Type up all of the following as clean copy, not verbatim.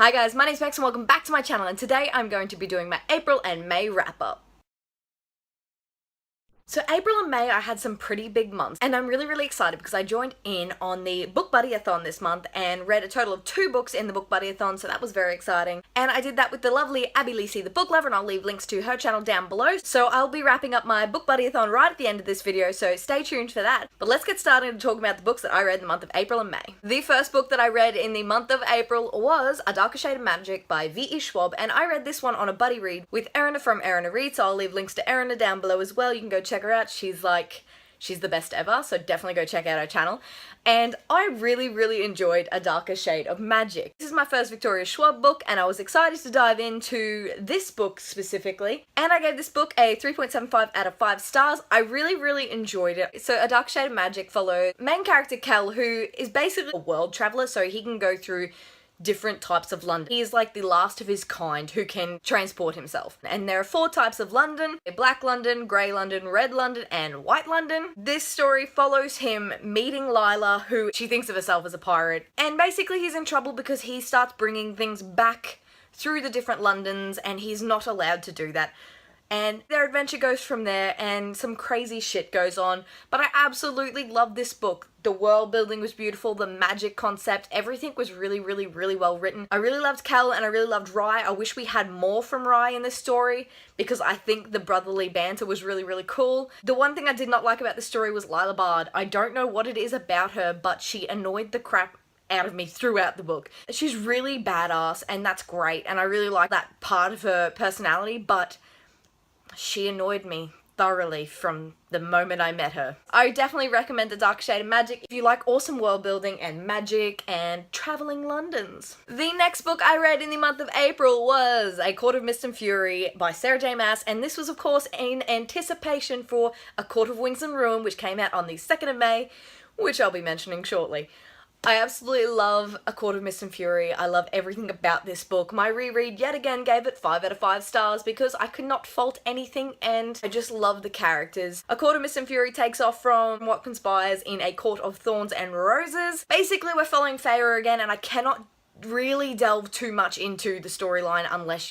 Hi guys, my name's Max and welcome back to my channel, and today I'm going to be doing my April and May wrap-up. So April and May I had some pretty big months, and I'm really excited because I joined in on the book Buddyathon this month and read a total of 2 books in the book Buddyathon, so that was very exciting. And I did that with the lovely Abby Lisi, the book lover, and I'll leave links to her channel down below. So I'll be wrapping up my book Buddyathon right at the end of this video, so stay tuned for that. But let's get started and talk about the books that I read in the month of April and May. The first book that I read in the month of April was A Darker Shade of Magic by V.E. Schwab, and I read this one on a buddy read with Erina from Erina Reads, so I'll leave links to Erina down below as well. You can go check her out. She's the best ever, so definitely go check out her channel. And I really enjoyed A Darker Shade of Magic. This is my first Victoria Schwab book, and I was excited to dive into this book specifically. And I gave this book a 3.75 out of 5 stars. I really enjoyed it. So A Darker Shade of Magic follows main character Kel, who is basically a world traveler, so he can go through different types of London. He is like the last of his kind who can transport himself. And there are 4 types of London: Black London, Grey London, Red London, and White London. This story follows him meeting Lila, who she thinks of herself as a pirate. And basically he's in trouble because he starts bringing things back through the different Londons and he's not allowed to do that. And their adventure goes from there and some crazy shit goes on. But I absolutely loved this book. The world building was beautiful, the magic concept, everything was really well written. I really loved Kel and I really loved Rye. I wish we had more from Rye in this story because I think the brotherly banter was really cool. The one thing I did not like about the story was Lila Bard. I don't know what it is about her, but she annoyed the crap out of me throughout the book. She's really badass and that's great, and I really like that part of her personality, but she annoyed me thoroughly from the moment I met her. I definitely recommend A Dark Shade of Magic if you like awesome world building and magic and travelling Londons. The next book I read in the month of April was A Court of Mist and Fury by Sarah J Maas, and this was of course in anticipation for A Court of Wings and Ruin, which came out on the 2nd of May, which I'll be mentioning shortly. I absolutely love A Court of Mist and Fury. I love everything about this book. My reread yet again gave it 5 out of 5 stars because I could not fault anything and I just love the characters. A Court of Mist and Fury takes off from what conspires in A Court of Thorns and Roses. Basically, we're following Feyre again, and I cannot really delve too much into the storyline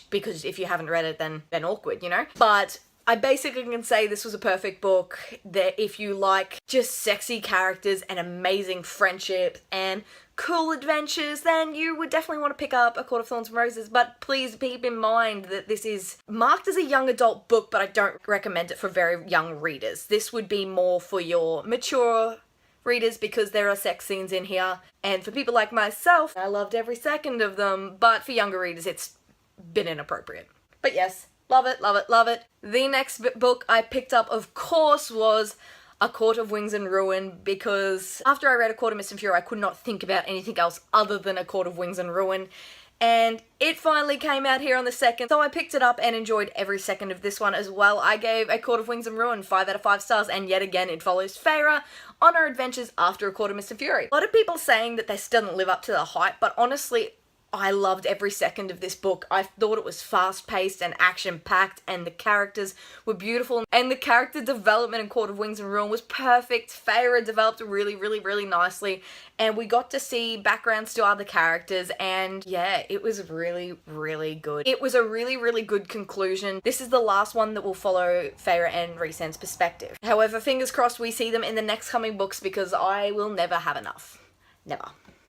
because if you haven't read it, then awkward, you know? But I basically can say this was a perfect book that if you like just sexy characters and amazing friendship and cool adventures, then you would definitely want to pick up A Court of Thorns and Roses. But please keep in mind that this is marked as a young adult book, but I don't recommend it for very young readers. This would be more for your mature readers because there are sex scenes in here, and for people like myself, I loved every second of them, but for younger readers it's a bit inappropriate. But yes, love it. The next book I picked up, of course, was A Court of Wings and Ruin, because after I read A Court of Mist and Fury, I could not think about anything else other than A Court of Wings and Ruin. And it finally came out here on the 2nd, so I picked it up and enjoyed every second of this one as well. I gave A Court of Wings and Ruin 5 out of 5 stars, and yet again it follows Feyre on her adventures after A Court of Mist and Fury. A lot of people saying that this doesn't live up to the hype, but honestly, I loved every second of this book. I thought it was fast-paced and action-packed, and the characters were beautiful, and the character development in Court of Wings and Ruin was perfect. Feyre developed really nicely, and we got to see backgrounds to other characters, and yeah, it was really good. It was a really good conclusion. This is the last one that will follow Feyre and Rhysand's perspective. However, fingers crossed we see them in the next coming books because I will never have enough. Never.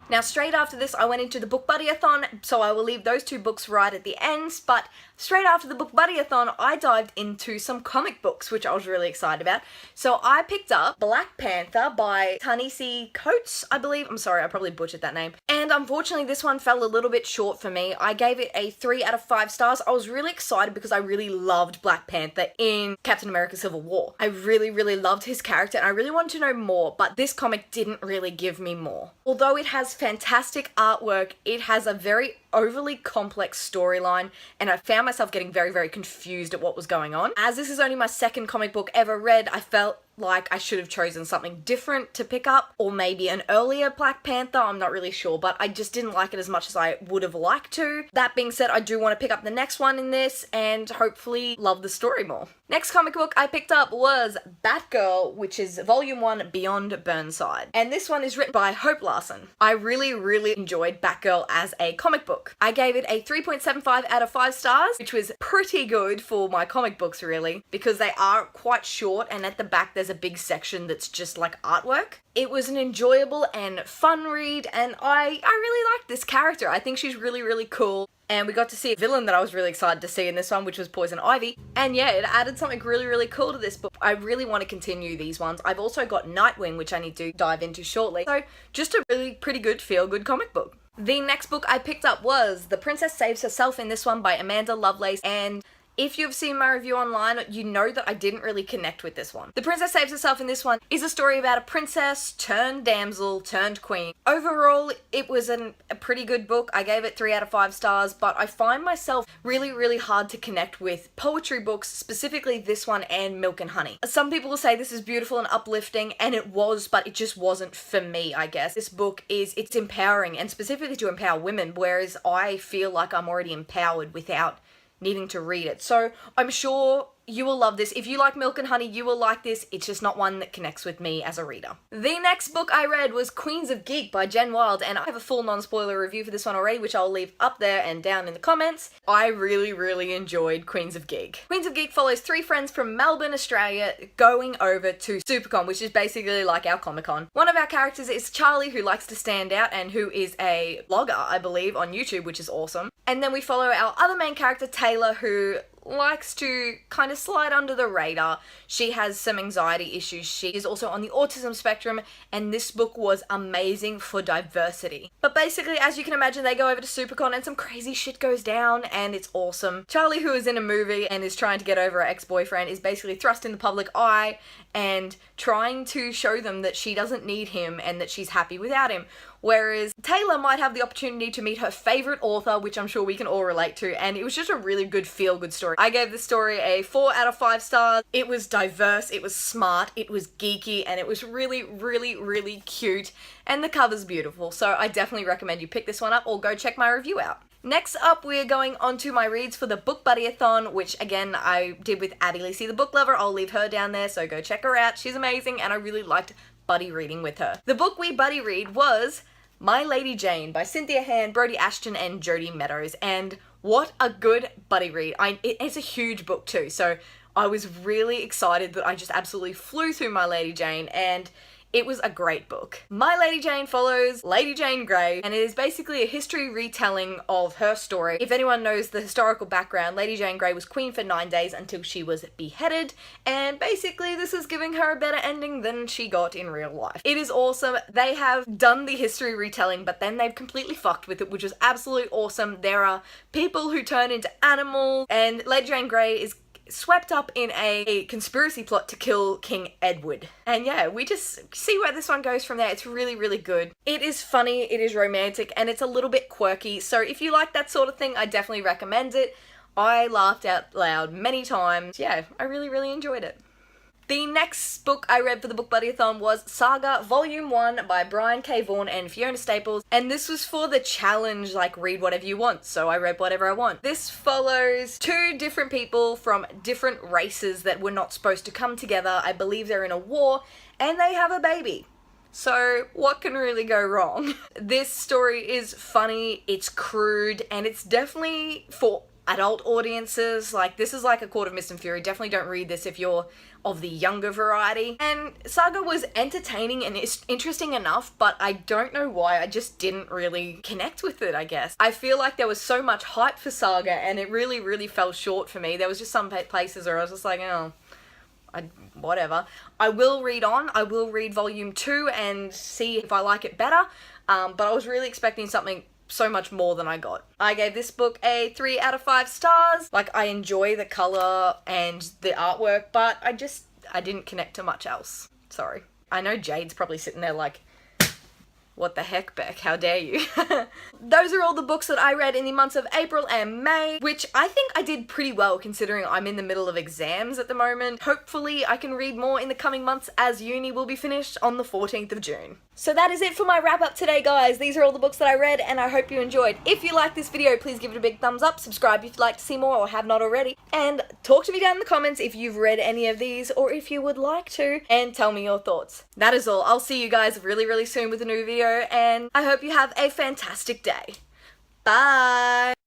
Now, straight after this, I went into the book Buddyathon, so I will leave those 2 books right at the ends, but straight after the book Buddyathon, I dived into some comic books, which I was really excited about. So I picked up Black Panther by Ta-Nehisi Coates, I believe. I'm sorry, I probably butchered that name. And unfortunately, this one fell a little bit short for me. I gave it a 3 out of 5 stars. I was really excited because I really loved Black Panther in Captain America Civil War. I really loved his character, and I really wanted to know more, but this comic didn't really give me more. Although it has fantastic artwork, it has a very overly complex storyline, and I found myself getting very confused at what was going on. As this is only my 2nd comic book ever read, I felt like I should have chosen something different to pick up, or maybe an earlier Black Panther, I'm not really sure, but I just didn't like it as much as I would have liked to. That being said, I do want to pick up the next one in this and hopefully love the story more. Next comic book I picked up was Batgirl, which is Volume 1 Beyond Burnside. And this one is written by Hope Larson. I really enjoyed Batgirl as a comic book. I gave it a 3.75 out of 5 stars, which was pretty good for my comic books really, because they are quite short and at the back there's a big section that's just like artwork. It was an enjoyable and fun read, and I really liked this character. I think she's really cool. And we got to see a villain that I was really excited to see in this one, which was Poison Ivy. And yeah, it added something really cool to this book. I really want to continue these ones. I've also got Nightwing, which I need to dive into shortly. So just a really pretty good feel-good comic book. The next book I picked up was The Princess Saves Herself in this one by Amanda Lovelace, and if you've seen my review online, you know that I didn't really connect with this one. The Princess Saves Herself in this one is a story about a princess turned damsel turned queen. Overall, it was a pretty good book. I gave it 3 out of 5 stars, but I find myself really hard to connect with poetry books, specifically this one and Milk and Honey. Some people will say this is beautiful and uplifting, and it was, but it just wasn't for me, I guess. This book it's empowering, and specifically to empower women, whereas I feel like I'm already empowered without needing to read it. So I'm sure you will love this. If you like Milk and Honey, you will like this. It's just not one that connects with me as a reader. The next book I read was Queens of Geek by Jen Wild, and I have a full non-spoiler review for this one already, which I'll leave up there and down in the comments. I really enjoyed Queens of Geek. Queens of Geek follows 3 friends from Melbourne, Australia, going over to Supercon, which is basically like our Comic-Con. One of our characters is Charlie, who likes to stand out and who is a blogger, I believe, on YouTube, which is awesome. And then we follow our other main character, Taylor, who likes to kind of slide under the radar. She has some anxiety issues. She is also on the autism spectrum, and this book was amazing for diversity. But basically, as you can imagine, they go over to Supercon and some crazy shit goes down, and it's awesome. Charlie, who is in a movie and is trying to get over her ex-boyfriend, is basically thrust in the public eye and trying to show them that she doesn't need him and that she's happy without him. Whereas Taylor might have the opportunity to meet her favourite author, which I'm sure we can all relate to, and it was just a really good feel-good story. I gave this story a 4 out of 5 stars. It was diverse, it was smart, it was geeky, and it was really cute, and the cover's beautiful, so I definitely recommend you pick this one up or go check my review out. Next up, we're going on to my reads for the Book Buddyathon, which again, I did with Abby Lacey, the book lover. I'll leave her down there, so go check her out. She's amazing, and I really liked buddy reading with her. The book we buddy read was My Lady Jane by Cynthia Hand, Brody Ashton, and Jodie Meadows, and what a good buddy read. It's a huge book too, so I was really excited that I just absolutely flew through My Lady Jane, and it was a great book. My Lady Jane follows Lady Jane Grey, and it is basically a history retelling of her story. If anyone knows the historical background, Lady Jane Grey was queen for 9 days until she was beheaded, and basically this is giving her a better ending than she got in real life. It is awesome. They have done the history retelling, but then they've completely fucked with it, which is absolutely awesome. There are people who turn into animals, and Lady Jane Grey is swept up in a conspiracy plot to kill King Edward. And yeah, we just see where this one goes from there. It's really good. It is funny, it is romantic, and it's a little bit quirky. So if you like that sort of thing, I definitely recommend it. I laughed out loud many times. Yeah, I really enjoyed it. The next book I read for the Book Buddyathon was Saga Volume 1 by Brian K. Vaughan and Fiona Staples, and this was for the challenge, like, read whatever you want, so I read whatever I want. This follows 2 different people from different races that were not supposed to come together. I believe they're in a war, and they have a baby. So what can really go wrong? This story is funny, it's crude, and it's definitely for adult audiences. Like, this is like A Court of Mist and Fury. Definitely don't read this if you're of the younger variety. And Saga was entertaining and interesting enough, but I don't know why, I just didn't really connect with it, I guess. I feel like there was so much hype for Saga and it really fell short for me. There was just some places where I was just like, oh, whatever. I will read on. I will read Volume 2 and see if I like it better, but I was really expecting something so much more than I got. I gave this book a 3 out of 5 stars. Like, I enjoy the colour and the artwork, but I didn't connect to much else. Sorry. I know Jade's probably sitting there like, what the heck, Beck? How dare you? Those are all the books that I read in the months of April and May, which I think I did pretty well considering I'm in the middle of exams at the moment. Hopefully I can read more in the coming months as uni will be finished on the 14th of June. So that is it for my wrap up today, guys. These are all the books that I read and I hope you enjoyed. If you liked this video, please give it a big thumbs up, subscribe if you'd like to see more or have not already, and talk to me down in the comments if you've read any of these or if you would like to, and tell me your thoughts. That is all. I'll see you guys really soon with a new video, and I hope you have a fantastic day. Bye!